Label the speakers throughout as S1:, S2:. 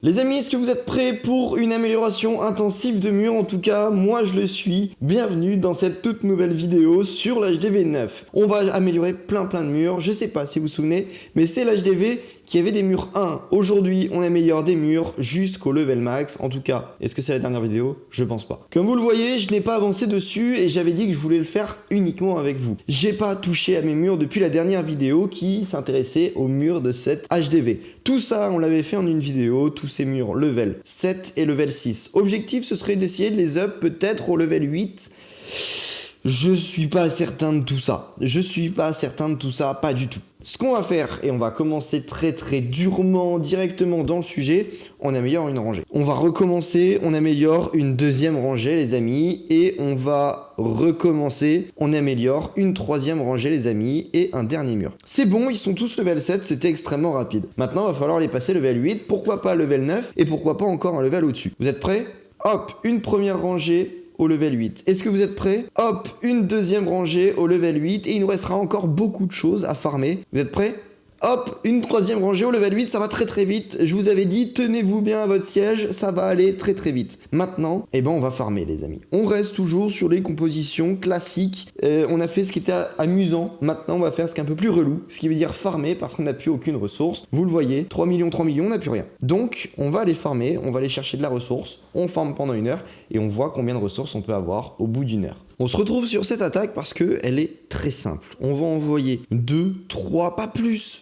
S1: Les amis, est-ce que vous êtes prêts pour une amélioration intensive de mur? En tout cas, moi je le suis. Bienvenue dans cette toute nouvelle vidéo sur l'HDV 9. On va améliorer plein de murs. Je sais pas si vous vous souvenez, mais c'est l'HDV qui avait des murs 1. Aujourd'hui, on améliore des murs jusqu'au level max. En tout cas, est-ce que c'est la dernière vidéo? Je pense pas. Comme vous le voyez, je n'ai pas avancé dessus et j'avais dit que je voulais le faire uniquement avec vous. J'ai pas touché à mes murs depuis la dernière vidéo qui s'intéressait aux murs de cette HDV. Tout ça, on l'avait fait en une vidéo, tous ces murs level 7 et level 6. Objectif, ce serait d'essayer de les up peut-être au level 8. Je suis pas certain de tout ça. Pas du tout. Ce qu'on va faire, et on va commencer très durement, directement dans le sujet, on améliore une rangée. On va recommencer, on améliore une deuxième rangée les amis, et on va recommencer, on améliore une troisième rangée les amis, et un dernier mur. C'est bon, ils sont tous level 7, c'était extrêmement rapide. Maintenant, il va falloir les passer level 8, pourquoi pas level 9, et pourquoi pas encore un level au-dessus. Vous êtes prêts? Hop, une première rangée au level 8. Est-ce que vous êtes prêts? Hop, une deuxième rangée au level 8 et il nous restera encore beaucoup de choses à farmer. Vous êtes prêts? Hop, une troisième rangée au level 8, ça va très vite. Je vous avais dit, tenez-vous bien à votre siège, ça va aller très vite. Maintenant, on va farmer les amis. On reste toujours sur les compositions classiques. On a fait ce qui était amusant. Maintenant, on va faire ce qui est un peu plus relou, ce qui veut dire farmer parce qu'on n'a plus aucune ressource. Vous le voyez, 3 millions, on n'a plus rien. Donc, on va aller farmer, on va aller chercher de la ressource. On farme pendant 1 heure et on voit combien de ressources on peut avoir au bout d'1 heure. On se retrouve sur cette attaque parce qu'elle est très simple. On va envoyer 2, 3, pas plus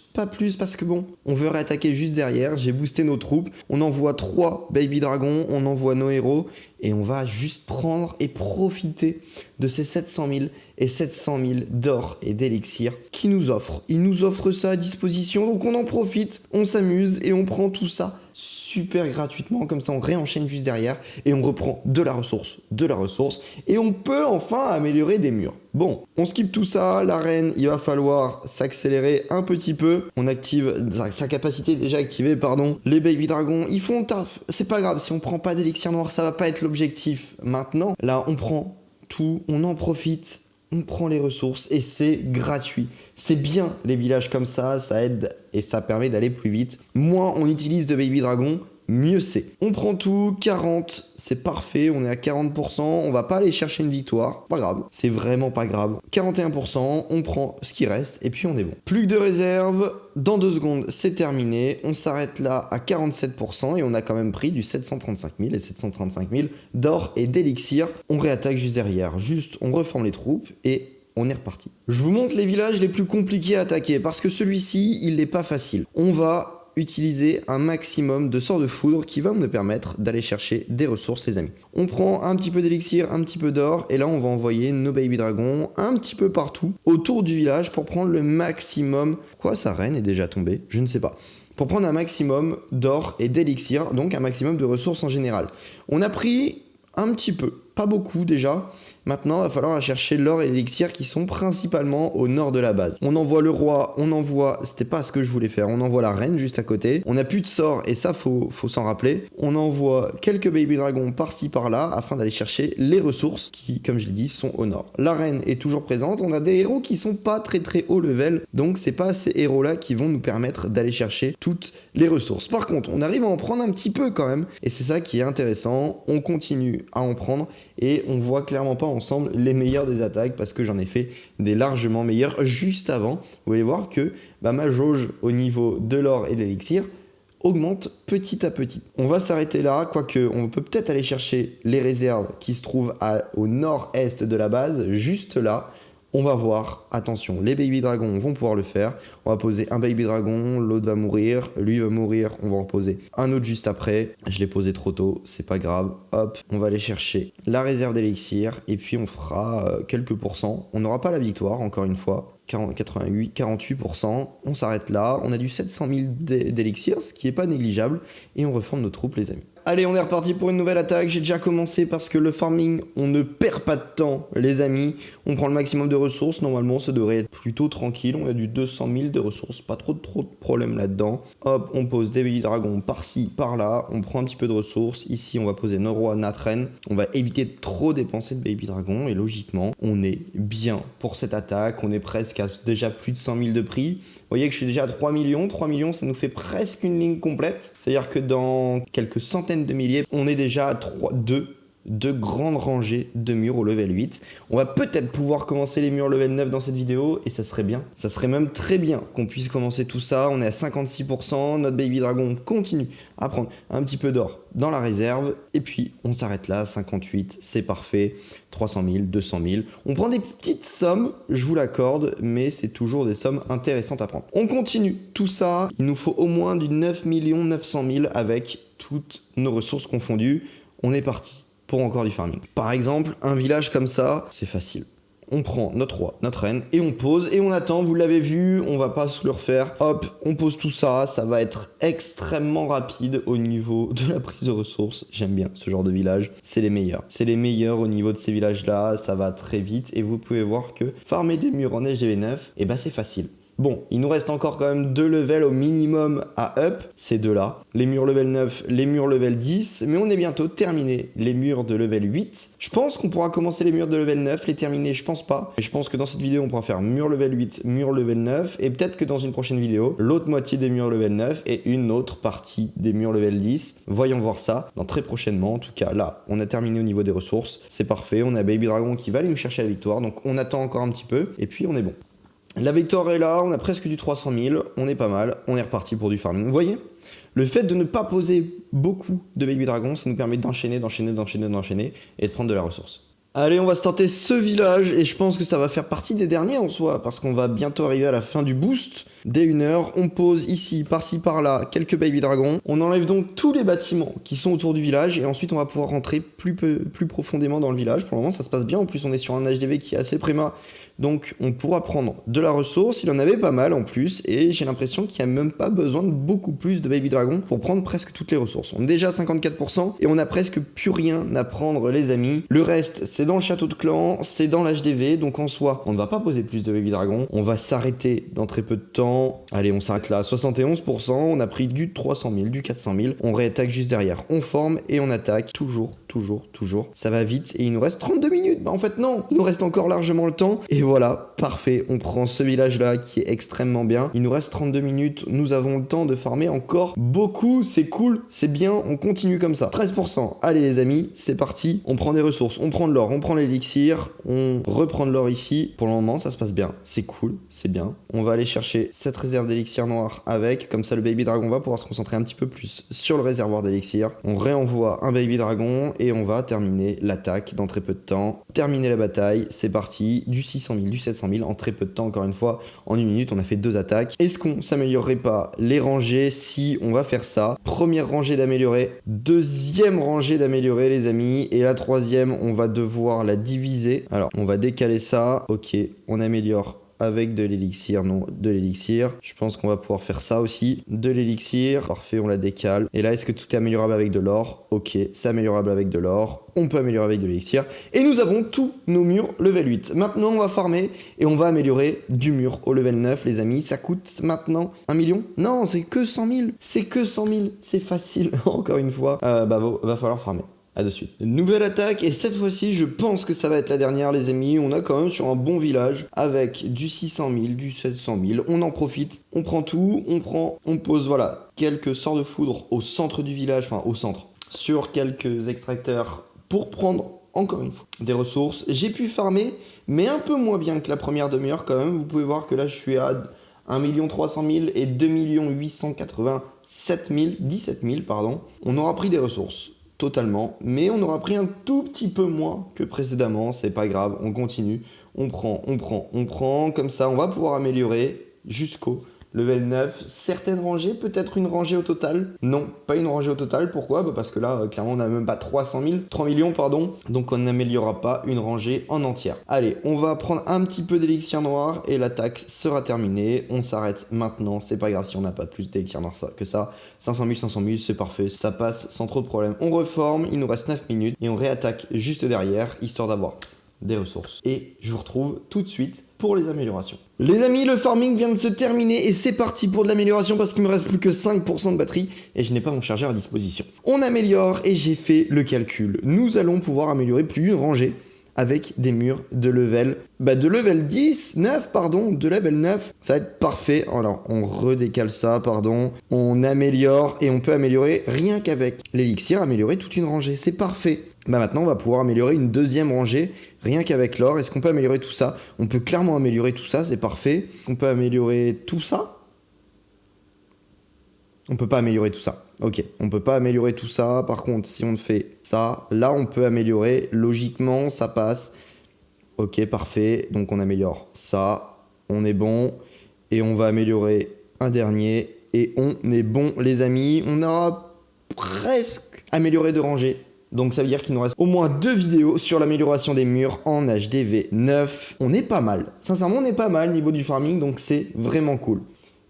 S1: parce que bon, on veut réattaquer juste derrière. J'ai boosté nos troupes. On envoie 3 baby dragons, on envoie nos héros et on va juste prendre et profiter de ces 700 000 et 700 000 d'or et d'élixir qu'ils nous offrent. Ils nous offrent ça à disposition, donc on en profite, on s'amuse et on prend tout ça super gratuitement, comme ça on réenchaîne juste derrière et on reprend de la ressource et on peut enfin améliorer des murs. Bon, on skip tout ça, l'arène, il va falloir s'accélérer un petit peu. On active sa capacité déjà activée, pardon. Les baby dragons, ils font le taf. C'est pas grave, si on prend pas d'élixir noir, ça va pas être l'objectif. Maintenant, là, on prend tout, on en profite. On prend les ressources et c'est gratuit. C'est bien les villages comme ça aide et ça permet d'aller plus vite. Moins on utilise de baby dragon, mieux c'est. On prend tout, 40, c'est parfait, on est à 40%, on va pas aller chercher une victoire, pas grave, c'est vraiment pas grave. 41%, on prend ce qui reste et puis on est bon. Plus que de réserve, dans 2 secondes c'est terminé, on s'arrête là à 47% et on a quand même pris du 735 000 et 735 000 d'or et d'élixir. On réattaque juste derrière, juste on reforme les troupes et on est reparti. Je vous montre les villages les plus compliqués à attaquer parce que celui-ci il n'est pas facile. On va utiliser un maximum de sorts de foudre qui va me permettre d'aller chercher des ressources les amis. On prend un petit peu d'élixir, un petit peu d'or et là on va envoyer nos baby dragons un petit peu partout autour du village pour prendre le maximum. Quoi, sa reine est déjà tombée? Je ne sais pas. Pour prendre un maximum d'or et d'élixir, donc un maximum de ressources en général. On a pris un petit peu, pas beaucoup déjà. Maintenant, il va falloir chercher l'or et l'élixir qui sont principalement au nord de la base. On envoie le roi, on envoie... C'était pas ce que je voulais faire. On envoie la reine juste à côté. On n'a plus de sort et ça, faut s'en rappeler. On envoie quelques baby dragons par-ci, par-là afin d'aller chercher les ressources qui, comme je l'ai dit, sont au nord. La reine est toujours présente. On a des héros qui sont pas très haut level. Donc, c'est pas ces héros-là qui vont nous permettre d'aller chercher toutes les ressources. Par contre, on arrive à en prendre un petit peu quand même. Et c'est ça qui est intéressant. On continue à en prendre et on voit clairement pas ensemble les meilleurs des attaques parce que j'en ai fait des largement meilleurs juste avant. Vous allez voir que ma jauge au niveau de l'or et de l'élixir augmente petit à petit. On va s'arrêter là, quoique on peut peut-être aller chercher les réserves qui se trouvent au nord-est de la base, juste là. On va voir, attention, les baby dragons vont pouvoir le faire. On va poser un baby dragon, l'autre va mourir, lui va mourir, on va en poser un autre juste après. Je l'ai posé trop tôt, c'est pas grave. Hop, on va aller chercher la réserve d'élixir et puis on fera quelques pourcents. On n'aura pas la victoire, encore une fois. 48%, on s'arrête là. On a du 700 000 d'élixir, ce qui est pas négligeable. Et on reforme nos troupes, les amis. Allez, on est reparti pour une nouvelle attaque. J'ai déjà commencé parce que le farming, on ne perd pas de temps, les amis. On prend le maximum de ressources. Normalement, ça devrait être plutôt tranquille. On a du 200 000 de ressources. Pas trop de problèmes là-dedans. Hop, on pose des baby dragons par-ci, par-là. On prend un petit peu de ressources. Ici, on va poser nos rois, notre reine. On va éviter de trop dépenser de baby dragons. Et logiquement, on est bien pour cette attaque. On est presque à déjà plus de 100 000 de prix. Vous voyez que je suis déjà à 3 millions. 3 millions, ça nous fait presque une ligne complète. C'est-à-dire que dans quelques centaines de milliers, on est déjà à deux grandes rangées de murs au level 8. On va peut-être pouvoir commencer les murs level 9 dans cette vidéo et ça serait bien. Ça serait même très bien qu'on puisse commencer tout ça. On est à 56%. Notre baby dragon continue à prendre un petit peu d'or dans la réserve. Et puis, on s'arrête là. 58, c'est parfait. 300 000, 200 000. On prend des petites sommes, je vous l'accorde, mais c'est toujours des sommes intéressantes à prendre. On continue tout ça. Il nous faut au moins du 9 900 000 avec toutes nos ressources confondues. On est parti pour encore du farming. Par exemple, un village comme ça, c'est facile. On prend notre roi, notre reine, et on pose, et on attend, vous l'avez vu, on va pas se le refaire. Hop, on pose tout ça, ça va être extrêmement rapide au niveau de la prise de ressources. J'aime bien ce genre de village, c'est les meilleurs. C'est les meilleurs au niveau de ces villages-là, ça va très vite, et vous pouvez voir que farmer des murs en HDV9, et bah c'est facile. Bon, il nous reste encore quand même 2 levels au minimum à up, ces deux-là. Les murs level 9, les murs level 10, mais on est bientôt terminé les murs de level 8. Je pense qu'on pourra commencer les murs de level 9, les terminer, je pense pas. Mais je pense que dans cette vidéo, on pourra faire mur level 8, mur level 9, et peut-être que dans une prochaine vidéo, l'autre moitié des murs level 9 et une autre partie des murs level 10. Voyons voir ça dans très prochainement. En tout cas, là, on a terminé au niveau des ressources, c'est parfait. On a Baby Dragon qui va aller nous chercher la victoire, donc on attend encore un petit peu, et puis on est bon. La victoire est là, on a presque du 300 000, on est pas mal, on est reparti pour du farming. Vous voyez, le fait de ne pas poser beaucoup de baby dragons, ça nous permet d'enchaîner et de prendre de la ressource. Allez, on va se tenter ce village et je pense que ça va faire partie des derniers en soi parce qu'on va bientôt arriver à la fin du boost. Dès 1 heure, on pose ici, par-ci, par-là, quelques baby dragons. On enlève donc tous les bâtiments qui sont autour du village et ensuite on va pouvoir rentrer plus profondément dans le village. Pour le moment, ça se passe bien. En plus, on est sur un HDV qui est assez prima. Donc, on pourra prendre de la ressource. Il en avait pas mal en plus et j'ai l'impression qu'il n'y a même pas besoin de beaucoup plus de baby dragons pour prendre presque toutes les ressources. On est déjà à 54% et on n'a presque plus rien à prendre, les amis. Le reste, c'est dans le château de clan, c'est dans l'HDV. Donc, en soi, on ne va pas poser plus de baby dragons. On va s'arrêter dans très peu de temps. Allez, on s'arrête là à 71%. On a pris du 300 000, du 400 000. On réattaque juste derrière. On forme et on attaque. Toujours. Ça va vite et il nous reste 32 minutes. Bah, en fait, non. Il nous reste encore largement le temps. Et voilà, parfait. On prend ce village-là qui est extrêmement bien. Il nous reste 32 minutes. Nous avons le temps de farmer encore beaucoup. C'est cool, c'est bien. On continue comme ça. 13%. Allez, les amis, c'est parti. On prend des ressources. On prend de l'or. On prend l'élixir. On reprend de l'or ici. Pour le moment, ça se passe bien. C'est cool, c'est bien. On va aller chercher cette réserve d'élixir noir avec. Comme ça, le baby dragon va pouvoir se concentrer un petit peu plus sur le réservoir d'élixir. On réenvoie un baby dragon et on va terminer l'attaque dans très peu de temps. Terminer la bataille, c'est parti. Du 600 000, du 700 000 en très peu de temps, encore une fois. En 1 minute, on a fait 2 attaques. Est-ce qu'on s'améliorerait pas les rangées? Si, on va faire ça. Première rangée d'améliorer. Deuxième rangée d'améliorer, les amis. Et la troisième, on va devoir la diviser. Alors, on va décaler ça. Ok, on améliore avec de l'élixir, non, de l'élixir. Je pense qu'on va pouvoir faire ça aussi. De l'élixir, parfait, on la décale. Et là, est-ce que tout est améliorable avec de l'or? Ok, c'est améliorable avec de l'or. On peut améliorer avec de l'élixir. Et nous avons tous nos murs level 8. Maintenant, on va farmer et on va améliorer du mur au level 9, les amis. Ça coûte maintenant 1 million? Non, c'est que 100 000. C'est que 100 000. C'est facile, encore une fois. Va falloir farmer. À de suite. Nouvelle attaque et cette fois-ci je pense que ça va être la dernière, les amis. On a quand même sur un bon village avec du 600 000, du 700 000. On en profite, on prend tout, on pose voilà quelques sorts de foudre au centre du village, enfin au centre, sur quelques extracteurs pour prendre encore une fois des ressources. J'ai pu farmer mais un peu moins bien que la première demi-heure quand même. Vous pouvez voir que là je suis à 1 300 000 et 2 887 000, 17 000 pardon. On aura pris des ressources. Totalement, mais on aura pris un tout petit peu moins que précédemment, c'est pas grave, on continue, on prend, comme ça on va pouvoir améliorer jusqu'au Level 9, certaines rangées, peut-être une rangée au total. Non, pas une rangée au total. Pourquoi? Parce que là, clairement, on n'a même pas 300 000, 3 millions, pardon. Donc on n'améliorera pas une rangée en entière. Allez, on va prendre un petit peu d'élixir noir et l'attaque sera terminée. On s'arrête maintenant, c'est pas grave si on n'a pas plus d'élixir noir que ça. 500 000, c'est parfait, ça passe sans trop de problèmes. On reforme, il nous reste 9 minutes et on réattaque juste derrière, histoire d'avoir des ressources. Et je vous retrouve tout de suite pour les améliorations. Les amis, le farming vient de se terminer et c'est parti pour de l'amélioration parce qu'il me reste plus que 5% de batterie et je n'ai pas mon chargeur à disposition. On améliore et j'ai fait le calcul. Nous allons pouvoir améliorer plus d'une rangée avec des murs de level, de level 10, 9, pardon, de level 9. Ça va être parfait. Alors, on redécale ça, pardon. On améliore et on peut améliorer rien qu'avec l'élixir, améliorer toute une rangée. C'est parfait. Maintenant, on va pouvoir améliorer une deuxième rangée rien qu'avec l'or. Est-ce qu'on peut améliorer tout ça? On peut clairement améliorer tout ça, c'est parfait. On peut améliorer tout ça? On peut pas améliorer tout ça. Ok, on peut pas améliorer tout ça. Par contre, si on fait ça, là, on peut améliorer. Logiquement, ça passe. Ok, parfait. Donc, on améliore ça. On est bon. Et on va améliorer un dernier. Et on est bon, les amis. On aura presque amélioré de rangées. Donc ça veut dire qu'il nous reste au moins 2 vidéos sur l'amélioration des murs en HDV 9. On est pas mal. Sincèrement, on est pas mal au niveau du farming, donc c'est vraiment cool.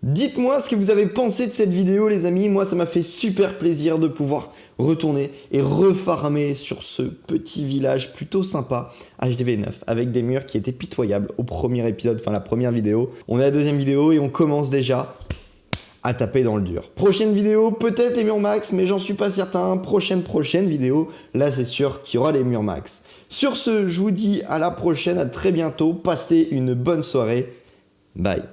S1: Dites-moi ce que vous avez pensé de cette vidéo, les amis. Moi, ça m'a fait super plaisir de pouvoir retourner et refarmer sur ce petit village plutôt sympa HDV 9 avec des murs qui étaient pitoyables au premier épisode, enfin la première vidéo. On est à la deuxième vidéo et on commence déjà à taper dans le dur. Prochaine vidéo, peut-être les murs max, mais j'en suis pas certain. Prochaine vidéo, là c'est sûr qu'il y aura les murs max. Sur ce, je vous dis à la prochaine, à très bientôt. Passez une bonne soirée. Bye.